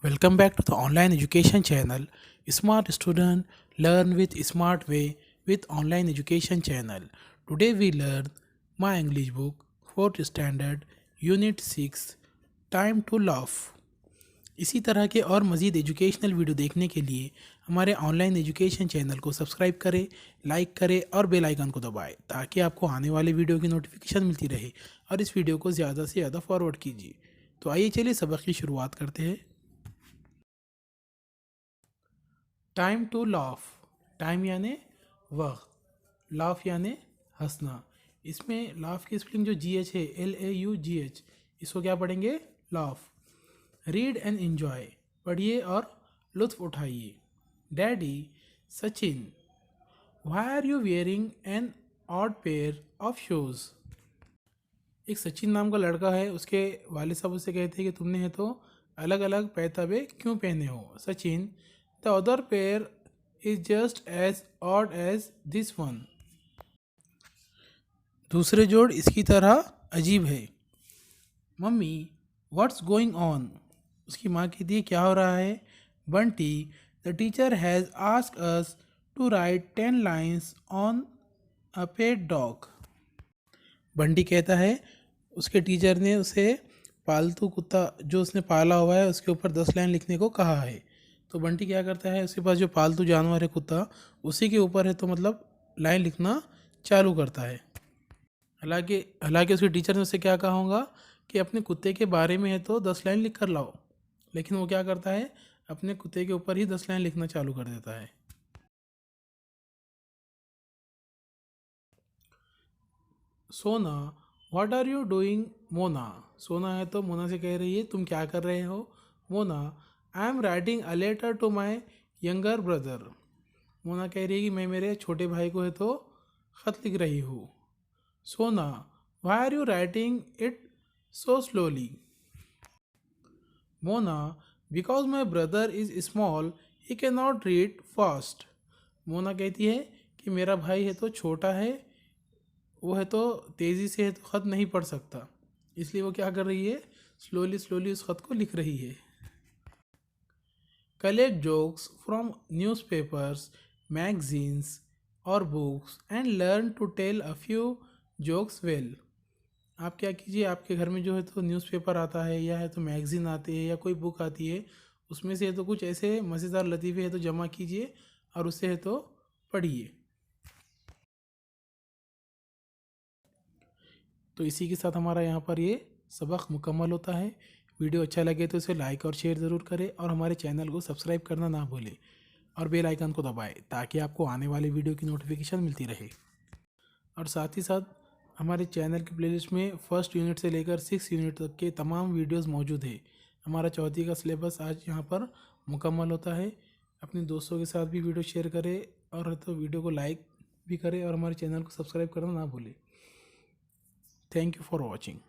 Welcome back to the online education channel Smart Student Learn with Smart Way with Online Education Channel. Today we learn My English Book 4th Standard Unit 6 Time to Laugh. इसी तरह के और मज़ीद educational video देखने के लिए हमारे online education channel को सब्सक्राइब करें, लाइक करें और बेल आइकन को दबाएं ताकि आपको आने वाले वीडियो की नोटिफिकेशन मिलती रहे और इस वीडियो को ज़्यादा से ज़्यादा फॉरवर्ड कीजिए। तो आइए चलिए सबक की शुरुआत करते हैं। Time to laugh. टाइम यानी वक्त, लाफ यानी हंसना। इसमें लाफ की स्पेलिंग जो जी एच है LAUGH, इसको क्या पढ़ेंगे? लाफ। रीड एंड एन्जॉय, पढ़िए और लुत्फ उठाइए। Daddy Sachin, why are you wearing an odd pair of shoes. एक सचिन नाम का लड़का है, उसके वालिद साहब उससे कहते हैं कि तुमने है तो अलग अलग पैताबे क्यों पहने हो। Sachin, the other pair is just as odd as this one. दूसरे जोड़ इसकी तरह अजीब है। Mummy, what's going on. उसकी माँ कहती है क्या हो रहा है। Bunty, the teacher has ask us to write 10 lines on a pet dog. Bunty कहता है उसके टीचर ने उसे पालतू कुत्ता जो उसने पाला हुआ है उसके ऊपर 10 लाइन लिखने को कहा है। तो बंटी क्या करता है, उसके पास जो पालतू जानवर है कुत्ता, उसी के ऊपर है तो मतलब लाइन लिखना चालू करता है। हालांकि हालांकि उसके टीचर ने उससे क्या कहा होगा कि अपने कुत्ते के बारे में है तो 10 लाइन लिख कर लाओ, लेकिन वो क्या करता है, अपने कुत्ते के ऊपर ही 10 लाइन लिखना चालू कर देता है। Sona, what are you doing Mona. Sona है तो मोना से कह रही है तुम क्या कर रहे हो। Mona, I am writing a letter to my younger brother. Mona कह रही है कि मैं मेरे छोटे भाई को है तो ख़त लिख रही हूँ। Sona, why are you writing it so slowly. Mona, because my brother is small he can not read fast. Mona कहती है कि मेरा भाई है तो छोटा है, वो है तो तेज़ी से है तो ख़त नहीं पढ़ सकता, इसलिए वो क्या कर रही है, स्लोली स्लोली उस ख़त को लिख रही है। Collect jokes from newspapers, magazines और books and learn to tell a few jokes well. आप क्या कीजिए, आपके घर में जो है तो न्यूज़पेपर आता है या है तो मैगज़ीन आती है या कोई बुक आती है, उसमें से है तो कुछ ऐसे मज़ेदार लतीफ़े है तो जमा कीजिए और उससे है तो पढ़िए। तो इसी के साथ हमारा यहाँ पर ये सबक मुकम्मल होता है। वीडियो अच्छा लगे तो इसे लाइक और शेयर ज़रूर करें और हमारे चैनल को सब्सक्राइब करना ना भूलें और बेल आइकन को दबाएं ताकि आपको आने वाली वीडियो की नोटिफिकेशन मिलती रहे। और साथ ही साथ हमारे चैनल की प्लेलिस्ट में फर्स्ट यूनिट से लेकर 6 यूनिट तक के तमाम वीडियोस मौजूद है। हमारा चौथी का सिलेबस आज यहाँ पर मुकम्मल होता है। अपने दोस्तों के साथ भी वीडियो शेयर करें और तो वीडियो को लाइक भी करें और हमारे चैनल को सब्सक्राइब करना ना भूलें। Thank you for watching.